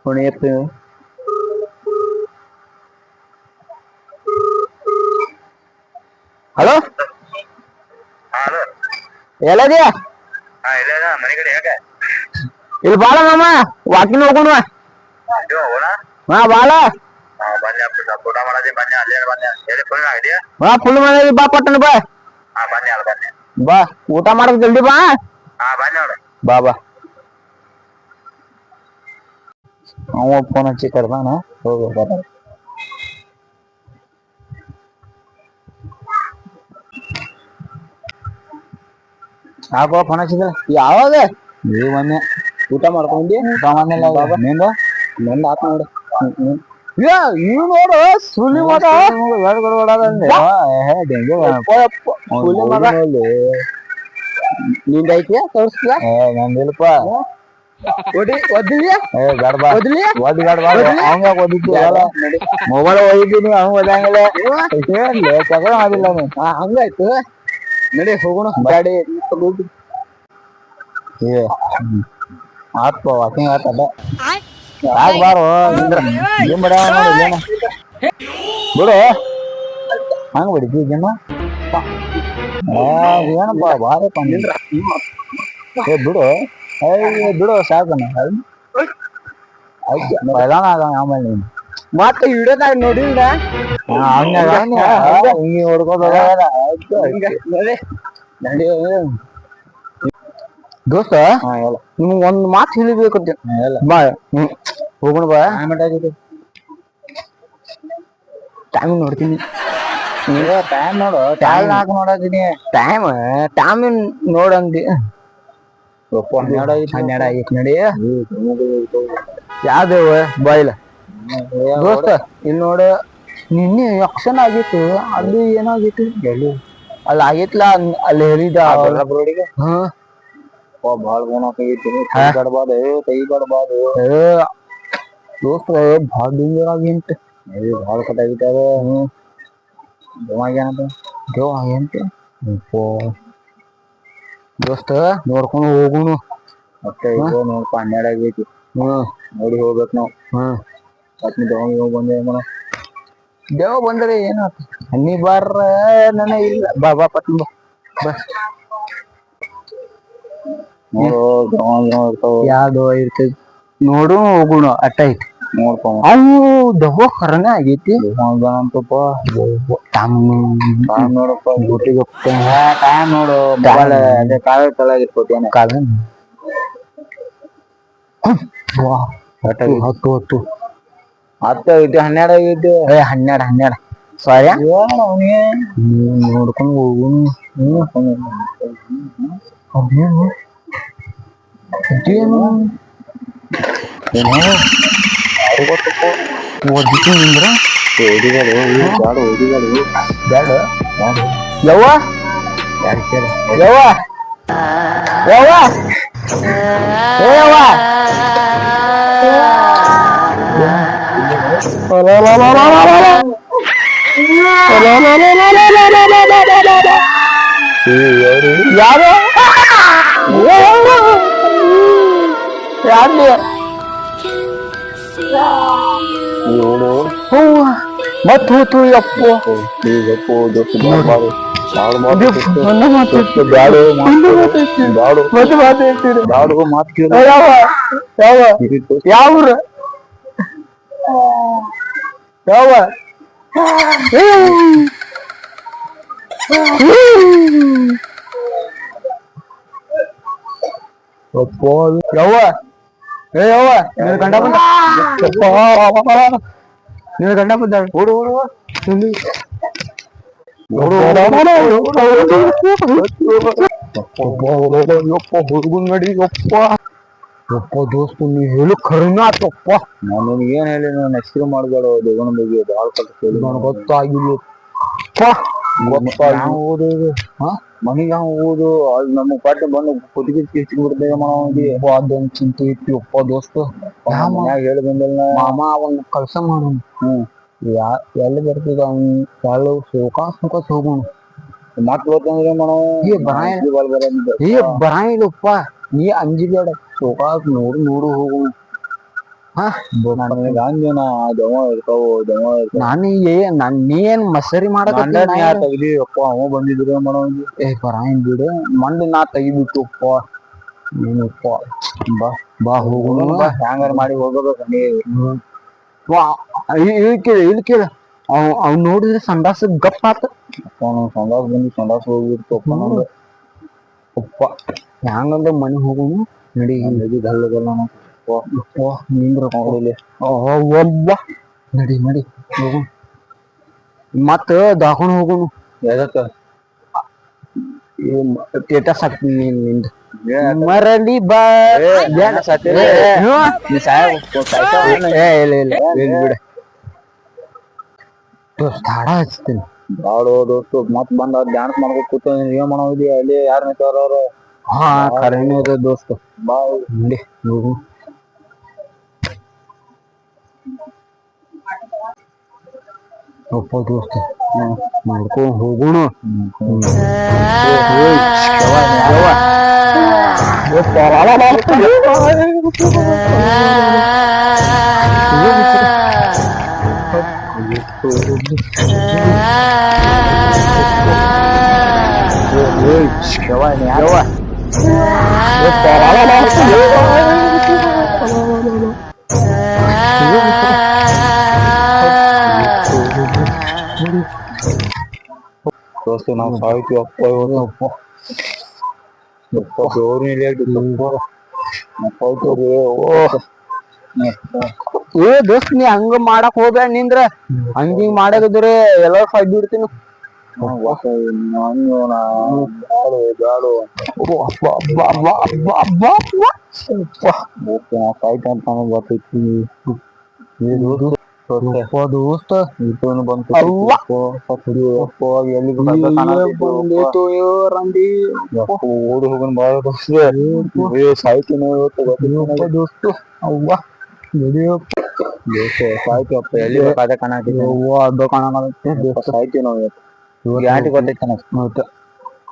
ಹೊಣೆಯಪ್ಪ hello ಎಲ್ಲದ್ಯಾ ಮನೆ ಕಡೆ ಯಾಕೆ ಇಲ್ಲಿ ಬಾಳ ಮಾಮ ವಾಕಿಂಗ್ ಹೋಗೋಣ ಹಾ ಬಾಳ ಬನ್ನಿ ಊಟ ಮಾಡೋದಿ ಬನ್ನಿ ಅಲ್ಲೇ ಬನ್ನಿ ಎಲ್ಲಿ ಫುಲ್ ಆಗಿದೆಯಾ ಹಾ ಫುಲ್ ಮನೆ ಬಾ ಪಟ್ಟಣ ಬಾ ಬನ್ನಿ ಅಲ್ಲ ಬನ್ನಿ ಬಾ ಊಟ ಮಾಡಕ್ ಜಲ್ದಿ ಬಾ ಬನ್ನಿ ನೋಡು ಬಾ ಬಾ ಅವ ಫೋನ್ ಹಚ್ಚಿ ಕರ್ದಾನ ಹೋಗ ಯಾಕೋ ಫೋನ್ ಹಚ್ಚಿದ ಯಾವಾಗ ನೀವು ಮೊನ್ನೆ ಊಟ ಮಾಡ್ಕೊಂಡಿ ಊಟ ಮಾಡಿಲ್ಲ ಬಾಬಾ ನಿಂದ ನಂದು ಆತ್ ನೋಡು ನೀವು ನೋಡು ಸುಲಿ ಮಗ ನಿಂದ ಐತಿ ತೋರಿಸ್ತೀಯ ನಂದಿಲ್ಪ ಮೊಬೈಲ್ ಓದಿದ್ದೀನಿ ಅವ್ನು ಓದಂಗಿಲ್ಲ ಮಾಡಿಲ್ಲ ಹಂಗಾಯ್ತು ನಡಿ ಹೋಗೋಣ ಗಾಡಿ ಆತ್ಪ ವಾಕಿಂಗ್ ಆತದ ಯಾಕೆ ಬಾರೋ ಏನ್ ಬಡ ನೋಡಿ ಬಿಡು ಹಂಗ ಬಿಡಿದ್ವಿ ಜನ ಏನಪ್ಪ ಬಾರ ಬಿಡು ಬಿಡು ಸಾಕನ ಆಮೇಲೆ ನೀನು ಮತ್ತೆ ಹಿಡಿಯೋದಾಗ ನೋಡಿಲ್ಲ ಹಿಂಗೆ ಹೊಡ್ಕೋದ ನಡಿ ದೋಸ್ತ ನಿಮ್ಗೆ ಒಂದ್ ಮಾತು ಹೇಳಿಬೇಕಂತ ಬಾ ಹೋಗೋಣ ಬಾ ಟೈಮ್ ನೋಡ್ತೀನಿ ಟೈಮ್ ನೋಡು ಟೈಮ್ ನೋಡತೀನಿ ಟೈಮ್ ನೋಡಂದಿ ಹನ್ನೆರಡು ಆಗೈತಿ ನಡಿ ಯಾವ್ದೇವ ಬಾಯಿಲ ದೋಸ್ತ ಇಲ್ಲಿ ನೋಡು ನಿನ್ನೆ ಯಕ್ಷನ್ ಆಗಿತ್ತು ಅಲ್ಲಿ ಏನಾಗಿತ್ತು ಅಲ್ಲಿ ಆಗೈತ್ಲ ಅಲ್ಲಿ ಹೇಳಿದ ಭಾಳ ಗುಣ ತೆಗಿಬಾರ್ದು ತೆಗಿಬಾರ್ದು ದೋಸ್ತ ಭಾಳ ಡೇಂಜರ್ ಆಗಿಂತ ಭಾಳ ಕಟ್ಟಾಗಿಟ್ಟಾವ ದೇವ ಆಗ್ಯಂತ ದೋಸ್ತ ನೋಡ್ಕೊಂಡು ಹೋಗುನು ಮತ್ತೆ ನೋಡ್ಪ 12 ಆಗೈತಿ ನೋಡಿ ಹೋಗ್ಬೇಕು ನಾವು ದೇವ ಬಂದೆ ದೇವ ಬಂದ್ರೆ ಏನಾಯ್ತು ನೀ ಬಾರ ನನ್ನ ಇಲ್ಲ ಬಾ ಪಟ್ನ ಬಾ ಯಾವ್ದು ಇರ್ತದ ನೋಡು ಹೋಗುಣ ಅಟ್ಟ ಐತಿ ನೋಡ್ಕೊ ಅವು ದೆವ್ವ ಖರನೇ ಆಗೈತಿ ಅಂತಪ್ಪ ನೋಡಪ್ಪ ಡ್ಯೂಟಿಗೆ ಟೈಮ್ ನೋಡು ಮೊಬೈಲ್ ಅದೇ ಕಾಲ ಕೆಳಗಿರ್ಕೋತೇನೆ ಕಾಲ ಹತ್ತು ಐತಿ 12 ಆಗೈತಿ 12 ಸಾರಿ ನೋಡ್ಕೊಂಡು ಹೋಗುನು ಅದೇನು ಓದಿದ್ರ ಬ್ಯಾಡ ಯವ್ವ ಯವ್ವ ಯವ್ವ ಯವ್ವ ಯಾರು ಯಾರು ಮತ್ ಹೋತು ಯಪ್ಪ ಯಾವ್ರ ಯಾವ ಯವ್ವ ಯವ್ವ ನಿನ್ನ ಗಂಡ ಬಂದ ನಿನ್ನ ಗಂಡ ಬಂದ ಓಡು ಹುಡುಗನ್ ನಡಿ ಯಪ್ಪ ದೋಸ್ತ ನೀ ಹೇಳು ಖರೀನ ಆತಪ್ಪ ನಾನು ಏನ್ ಹೇಳಿ ನಾನು ಹೆಸರು ಮಾಡ್ಬೇಡ ದೇವನ ಬಗ್ಗೆ ಬಾಳ ಗೊತ್ತಾಗಿಲ್ಲ ಮನಿಗ ಓದು ನಮ್ಮ ಪಾಠ ಬಂದು ಕುತ್ತಿಗೆ ಬಿಡ್ತೇವೆ ಅದೊಂದು ಚಿಂತೆ ಇತ್ತು ಒಪ್ಪ ದೋಸ್ತ ಹೇಳಿ ಬಂದಿಲ್ಲ ಮಾಮ ಅವನ್ ಕೆಲಸ ಮಾಡು ಎಲ್ಲಿ ಬರ್ತದ ಅವ್ನು ಎಲ್ಲ ಸುಖ ಹೋಗೋಣ ಮತ್ ಬರ್ತಂದ್ರೆ ಬರಂಗಿಲ್ಲಪ್ಪ ನೀ ಅಂಜಿಬೇಡ ಸೋಕಾಕ್ ನೋಡು ನೋಡು ಹೋಗು ಹಾ ನನಗೆ ಹಂಗೇನ ದಮ ಇರ್ತಾವ ನಾನು ನೀ ಏನ್ ಮಸರಿ ಮಾಡಕತ್ತಿ ತೆಗ್ದಿ ಅಪ್ಪ ಅವ ಬಂದಿದ್ರು ಮಾಡೋದು ಏ ಬರಾಯಿನ್ ಬಿಡು ಮಂಡ್ ನಾ ತೆಗಿಬಿಟ್ಟುಪ್ಪ ನೀನಪ್ಪ ಬಾ ಬಾ ಹೋಗುನು ಬಾ ಹ್ಯಾಂಗಾರ ಮಾಡಿ ಹೋಗ್ಬೇಕು ನೀ ಇಲ್ಲಿ ಕೇಳ ಅವ್ ನೋಡಿದ್ರೆ ಸಂಡಾಸ ಗಪ್ ಆತ ಸಂಡಾಸ್ ಬಂದು ಸಂಡಾಸ್ ಹೋಗಿರ್ತಪ್ಪ ನಂದು ಅಪ್ಪ ಹ್ಯಾಂಗಂದ್ರೆ ಮನೆ ಹೋಗುನು ನಡಿ ಧಳ್ಳಗಲ್ಲ ನಿಂದ್ರ ನಡಿ ನಡಿ ಹೋಗು ಮತ್ತ ದಾಕೊಂಡ್ ಹೋಗುನು ಎದಕ್ಕ ಸ್ಟೇಟಸ್ ಹಾಕ್ತೀನಿ ನಿಂದ ಮರಳಿ ಬಾ ಬಿಡ ತಾಡ ಹಚ್ತೀನಿ ಬಾಳು ದೋಸ್ತು ಮತ್ ಬಂದ ಡ್ಯಾನ್ಸ್ ಮಾಡ್ಬೇಕು ಕೂತ ಏನ್ ಮಾಡೋದಿ ಅಲ್ಲಿ ಯಾರು ನಿಂತಾರ ಅವ್ರು ಹಾ ಕರೆನೇ ಅದ ದೋಸ್ತ ಬಾ ನಡಿ ಹೋಗು ಅಪ್ಪ ದೋಸ್ತ ಮಾಡ್ಕೊಂಡ್ ಹೋಗೋಣ ದೋಸ್ತು ನಾವು ಸಾಯ್ತೀವಿ ಅಪ್ಪ ದೇವ್ರು ಏ ದೋಸ್ತ್ ನೀ ಹಂಗ ಮಾಡಕ್ ಹೋಗ್ಬೇಡ ನಿಂದ್ರ ಹಂಗಿಂಗ್ ಮಾಡಕದ್ರೆ ಎಲ್ಲ ಬಿಡ್ತೀನಿ ದೋಸ್ತ ಬಂತು ಓಡಿ ಹೋಗೋಣ ಬಾಳ ದೋಸ್ತ ಸಾಯ್ತೀನಿ ದೋಸ್ತು ಅವ್ವ ಸಾಯ್ತಿವಪ್ಪ ಎಲ್ಲಿ ಬೇಕಾದ ಕಾಣಕತ್ತಿ ಅದು ಕಾಣಕತ್ತೆ ಸಾಯ್ತೀವಿ ನಾವು ಯಾಟಿ ಗೊತ್ತೈತೆ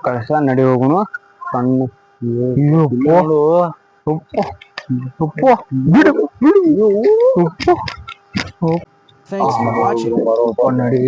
ಕಳ್ಸ ನಡಿ ಹೋಗುನು ಸಣ್ಣ ಬಿಡು Thanks for watching. ನಡಿ